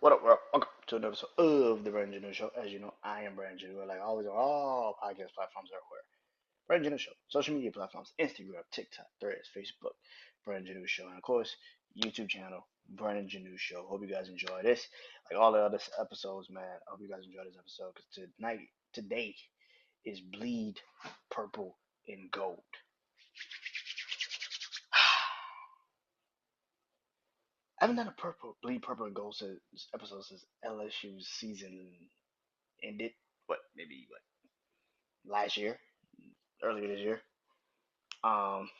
What up, world? Welcome to another episode of the BrandonJaneauShow. Show. As you know, I am BrandonJaneau, like always on all podcast platforms everywhere. BrandonJaneau Show, social media platforms, Instagram, TikTok, Threads, Facebook, BrandonJaneau Show, and of course, YouTube channel, BrandonJaneau Show. Hope you guys enjoy this. Like all the other episodes, man. I hope you guys enjoy this episode because today is Bleed Purple and Gold. I haven't done a bleed purple and gold episode since LSU's season ended. Maybe last year, earlier this year. Um,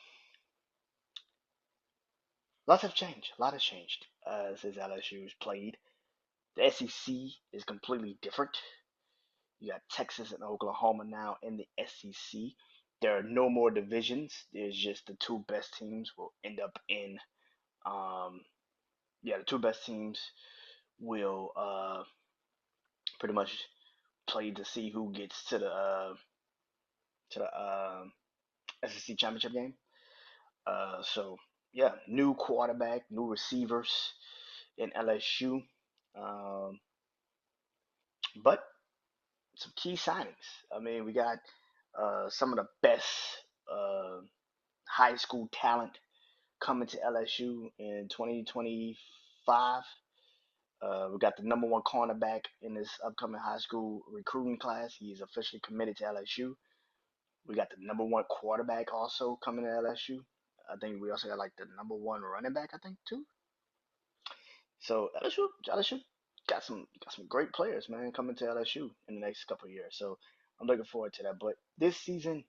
Lots have changed. A lot has changed since LSU's played. The SEC is completely different. You got Texas and Oklahoma now in the SEC. There are no more divisions. There's just the two best teams will end up in. Um, the two best teams will pretty much play to see who gets to the SEC championship game. So yeah, new quarterback, new receivers in LSU, um, but some key signings. I mean, we got some of the best uh, high school talent coming to LSU in 2025. We got the number one cornerback in this upcoming high school recruiting class. He is officially committed to LSU. We got the number one quarterback also coming to LSU. I think we also got like the number one running back, I think, too. So LSU got some great players, man, coming to LSU in the next couple of years. So I'm looking forward to that. But this season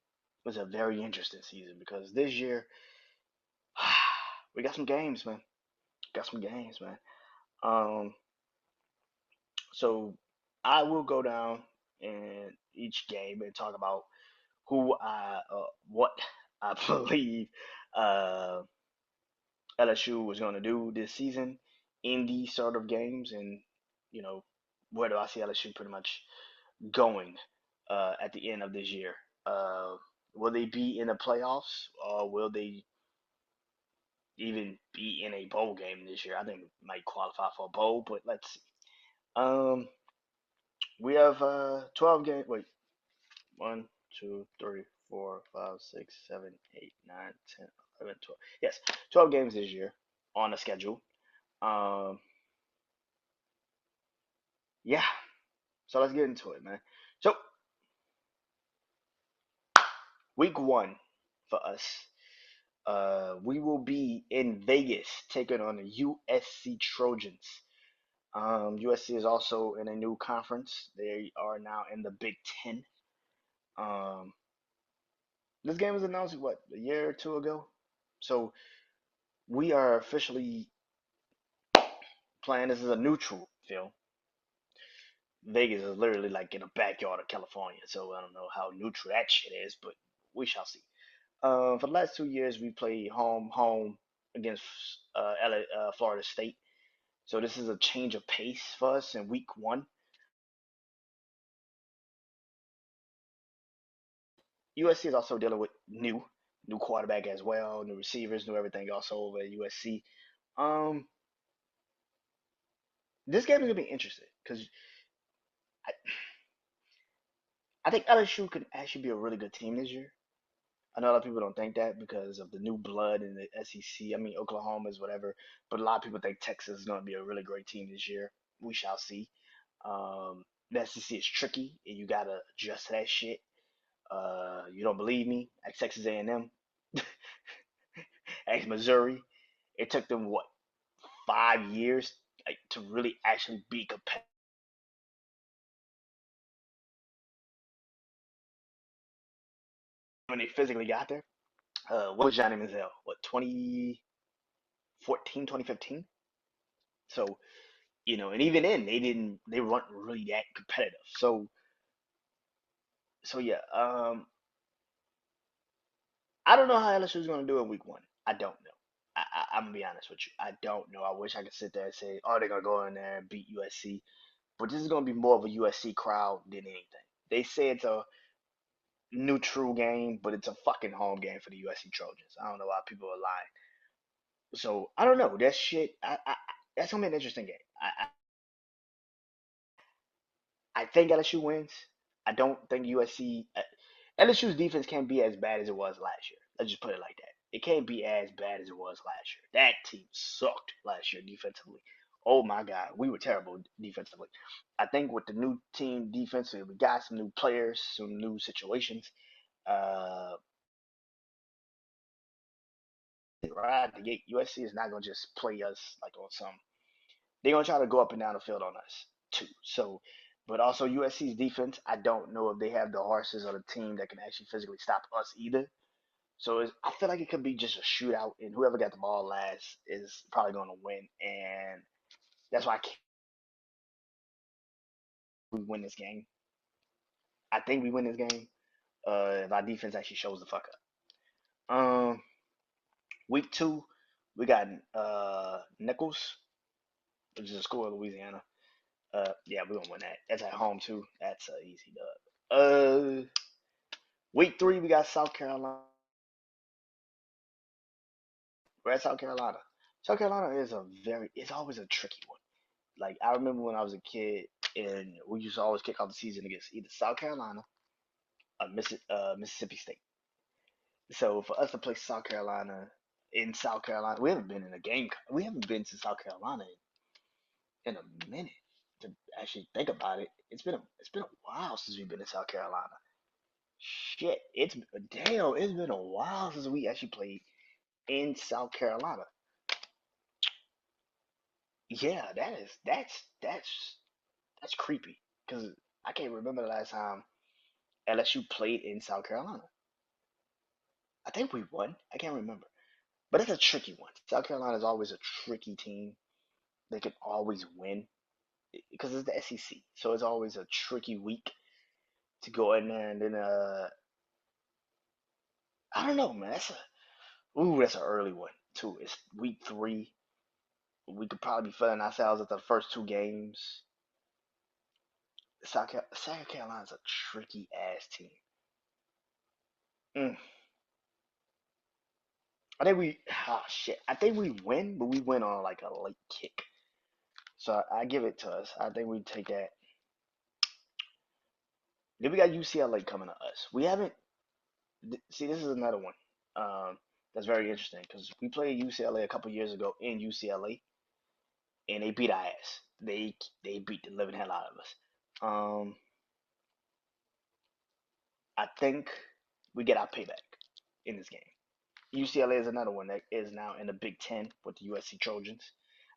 was a very interesting season because this year we got some games, man. Got some games, man. Um, so I will go down in each game and talk about what I believe uh LSU was going to do this season in these sort of games, and you know where do I see LSU pretty much going at the end of this year? Uh, will they be in the playoffs, or will they even be in a bowl game this year? I think it might qualify for a bowl, but let's see. Um, we have 12 games. Wait, 1, 2, 3, 4, 5, 6, 7, 8, 9, 10, 11, 12. Yes, 12 games this year on the schedule. Um, yeah, so let's get into it, man. So week one for us, we will be in Vegas taking on the USC Trojans. USC is also in a new conference. They are now in the Big Ten. Um, this game was announced what a year or two ago, so we are officially playing. This is a neutral field. Vegas is literally like in the backyard of California, so I don't know how neutral that shit is, but we shall see. For the last 2 years, we played home against Florida State. So this is a change of pace for us in week one. USC is also dealing with new quarterback as well, new receivers, new everything also over at USC. Um, this game is gonna be interesting because I, I think LSU could actually be a really good team this year. I know a lot of people don't think that because of the new blood in the SEC. I mean, Oklahoma is whatever, but a lot of people think Texas is going to be a really great team this year. We shall see. The SEC is tricky, and you gotta adjust to that shit. You don't believe me? At Texas A&M, at Missouri, it took them what 5 years like to really actually be competitive when they physically got there. What was Johnny Manziel? What 2014, 2015? So and even then they weren't really that competitive. So yeah, I don't know how LSU is gonna do in week one. I don't know. I'm gonna be honest with you. I don't know. I wish I could sit there and say, oh, they're gonna go in there and beat USC, but this is gonna be more of a USC crowd than anything. They say it's a neutral game, but it's a fucking home game for the USC Trojans. I don't know why people are lying. So I don't know. That shit. That's gonna be an interesting game. I think LSU wins. I don't think USC. LSU's defense can't be as bad as it was last year. Let's just put it like that. It can't be as bad as it was last year. That team sucked last year defensively. Oh my God, we were terrible defensively. I think with the new team defensively, we got some new players, some new situations. Uh, right out the gate, USC is not gonna just play us like on some. They're gonna try to go up and down the field on us too. So, but also USC's defense, I don't know if they have the horses or the team that can actually physically stop us either. So I feel like it could be just a shootout, and whoever got the ball last is probably going to win. And that's why I can't we win this game. I think we win this game if our defense actually shows the fuck up. Week two, we got Nichols, which is a school in Louisiana. Yeah, we're gonna win that. That's at home too. That's an easy dub. Week three, we got South Carolina. We're at South Carolina. South Carolina is it's always a tricky one. Like I remember when I was a kid, and we used to always kick off the season against either South Carolina or Mississippi State. So for us to play South Carolina in South Carolina, we haven't been in a game. We haven't been to South Carolina in a minute. To actually think about it, it's been a while since we've been in South Carolina. Shit, it's damn. It's been a while since we actually played in South Carolina. Yeah, that's creepy because I can't remember the last time LSU played in South Carolina. I think we won. I can't remember. But it's a tricky one. South Carolina is always a tricky team. They can always win because it's the SEC. So it's always a tricky week to go in there and then I don't know, man. That's an early one too. It's week three. We could probably be feeling ourselves at the first two games. South Carolina's a tricky ass team. Mm. I think we win, but we win on like a late kick. So I give it to us. I think we take that. Then we got UCLA coming to us. We haven't see. This is another one that's very interesting because we played UCLA a couple years ago in UCLA, and they beat our ass. They beat the living hell out of us. Um, I think we get our payback in this game. UCLA is another one that is now in the Big Ten with the USC Trojans.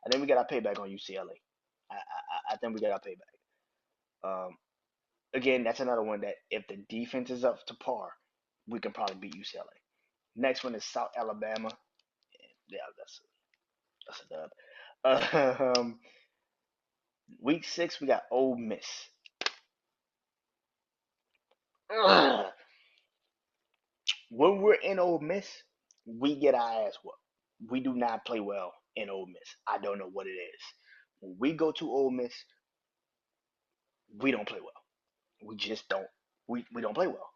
I think we get our payback on UCLA. I think we get our payback. Um, Again, that's another one that if the defense is up to par, we can probably beat UCLA. Next one is South Alabama. Yeah, that's a dub. Week six, we got Ole Miss. Ugh. When we're in Ole Miss, we get our ass whooped. We do not play well in Ole Miss. I don't know what it is. When we go to Ole Miss, we don't play well. We just don't. We don't play well.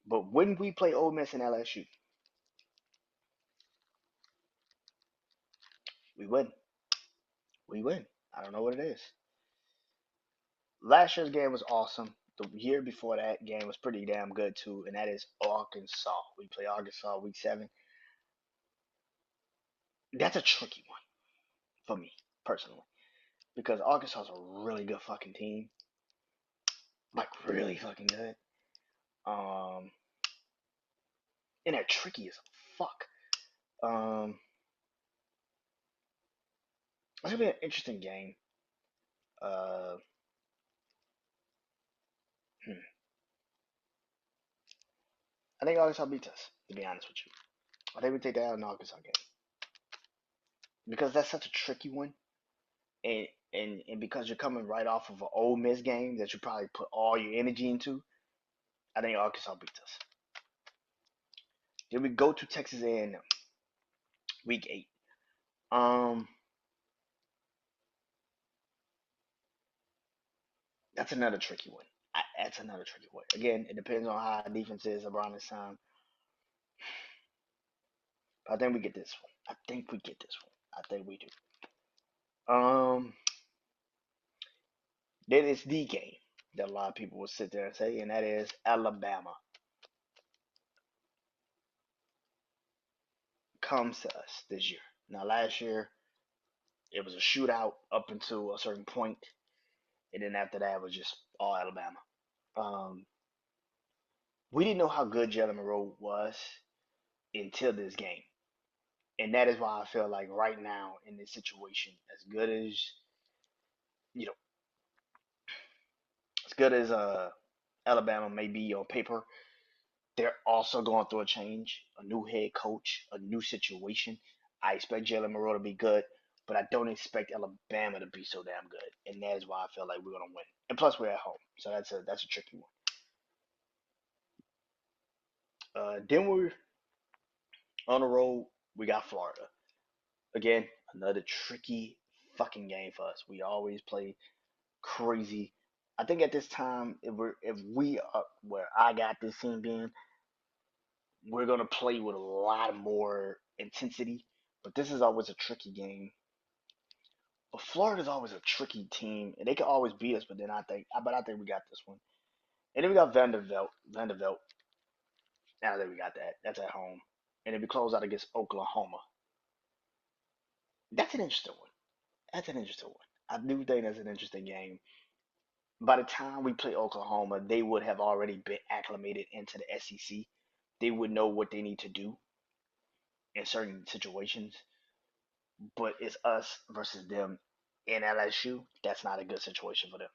But when we play Ole Miss and LSU, we win. We win. I don't know what it is. Last year's game was awesome. The year before that game was pretty damn good too, and that is Arkansas. We play Arkansas week 7. That's a tricky one for me personally because Arkansas is a really good fucking team, like really fucking good. Um, and they're tricky as fuck. Um, it's gonna be an interesting game. Uh, hmm. I think Arkansas beats us. To be honest with you, I think we take that out in the Arkansas game because that's such a tricky one. And because you're coming right off of an Ole Miss game that you probably put all your energy into, I think Arkansas beats us. Then we go to Texas A&M, week 8. Um, that's another tricky one. That's another tricky one. Again, it depends on how our defense is around this time. But I think we get this one. I think we get this one. I think we do. Um, Then it's the game that a lot of people will sit there and say, and that is Alabama comes to us this year. Now, last year it was a shootout up until a certain point, and then after that it was just all Alabama. Um, we didn't know how good Jalen Monroe was until this game, and that is why I feel like right now in this situation, you know, as good as Alabama may be on paper, they're also going through a change, a new head coach, a new situation. I expect Jalen Monroe to be good, but I don't expect Alabama to be so damn good, and that is why I feel like we're gonna win. And plus, we're at home, so that's a tricky one. Then we're on the road. We got Florida again, another tricky fucking game for us. We always play crazy. I think at this time, if we are where I got this team being, we're gonna play with a lot more intensity. But this is always a tricky game. But Florida's always a tricky team, and they can always beat us. But I think we got this one. And then we got Vanderbilt. I think we got that. That's at home. And then we close out against Oklahoma. That's an interesting one. That's an interesting one. I do think that's an interesting game. By the time we play Oklahoma, they would have already been acclimated into the SEC. They would know what they need to do in certain situations. But it's us versus them in LSU. That's not a good situation for them.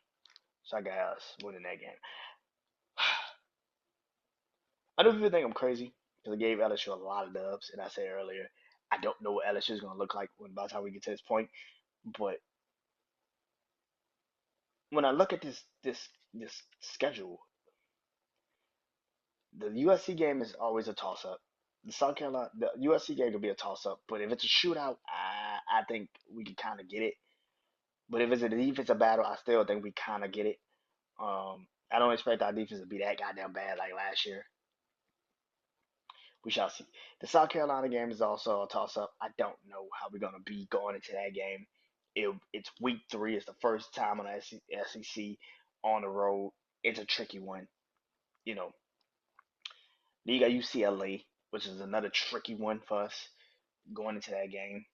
So I got us winning that game. I know people think I'm crazy because I gave LSU a lot of dubs, and I said earlier I don't know what LSU is going to look like when by the time we get to this point. But when I look at this schedule, the USC game is always a toss up. The USC game will be a toss up, but if it's a shootout, I think we can kind of get it. But if it's a defensive battle, I still think we kind of get it. I don't expect our defense to be that goddamn bad like last year. We shall see. The South Carolina game is also a toss up. I don't know how we're gonna be going into that game. It's week 3. It's the first time on the SEC on the road. It's a tricky one. You know, then you got UCLA, which is another tricky one for us going into that game.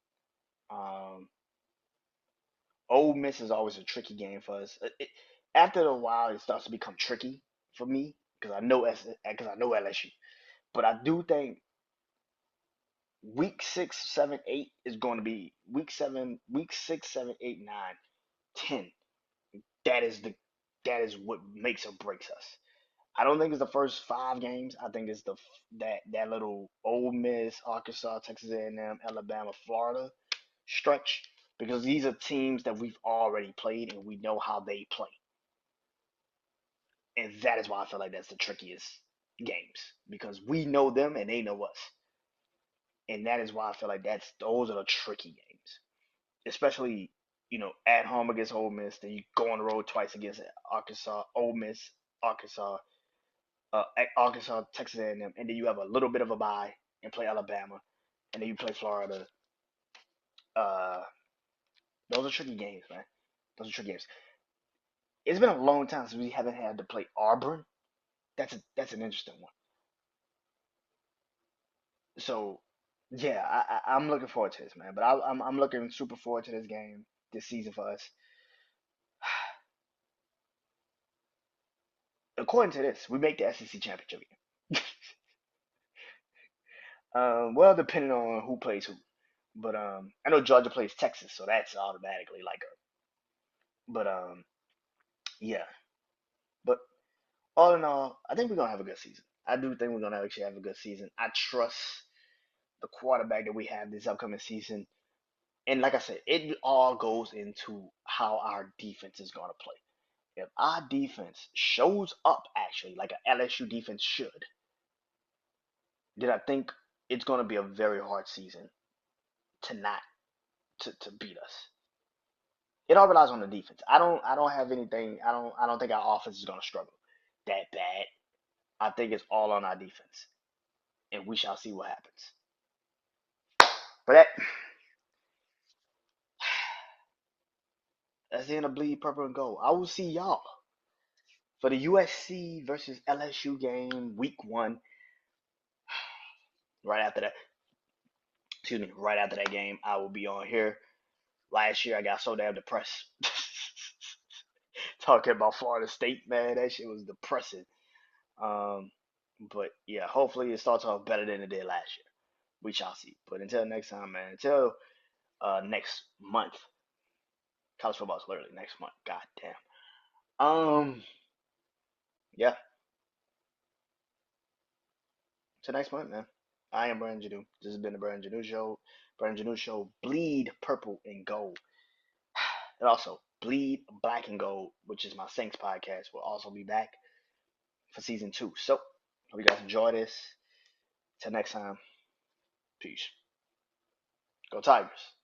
Um, Ole Miss is always a tricky game for us. After a while, it starts to become tricky for me because I know LSU. But I do think week 6, 7, 8 is going to be week 6, 7, 8, 9, 10. That is the that is what makes or breaks us. I don't think it's the first 5 games. I think it's that little Ole Miss, Arkansas, Texas A&M, Alabama, Florida stretch because these are teams that we've already played and we know how they play, and that is why I feel like that's the trickiest games because we know them and they know us, and that is why I feel like those are the tricky games, especially at home against Ole Miss. Then you go on the road twice against Arkansas, Ole Miss, Arkansas, Arkansas, Texas A&M, and then you have a little bit of a bye and play Alabama, and then you play Florida. Uh, those are tricky games, man. Those are tricky games. It's been a long time since we haven't had to play Auburn. That's an interesting one. So yeah, I'm looking forward to this, man. But I'm looking super forward to this game this season for us. According to this, we make the SEC championship game. Well, depending on who plays who. But I know Georgia plays Texas, so that's automatically like a. But yeah. But all in all, I think we're gonna have a good season. I do think we're gonna actually have a good season. I trust the quarterback that we have this upcoming season. And like I said, it all goes into how our defense is gonna play. If our defense shows up actually like an LSU defense should, then I think it's gonna be a very hard season to not to beat us. It all relies on the defense. I don't have anything. I don't think our offense is gonna struggle that bad. I think it's all on our defense, and we shall see what happens. But That's the end of Bleed Purple and Gold. I will see y'all for the USC versus LSU game, week 1. Right after that, excuse me, right after that game, I will be on here. Last year, I got so damn depressed. Talking about Florida State, man, that shit was depressing. Um, but yeah, hopefully it starts off better than it did last year. We shall see. But until next time, man. Until next month. College football is literally next month. God damn. Yeah. Till next month, man. I am Brandon Janu. This has been the Brandon Janu Show. Brandon Janu Show. Bleed purple and gold. And also Bleed Black and Gold, which is my Saints podcast, will also be back for season 2. So hope you guys enjoy this. Till next time. Peace. Go Tigers.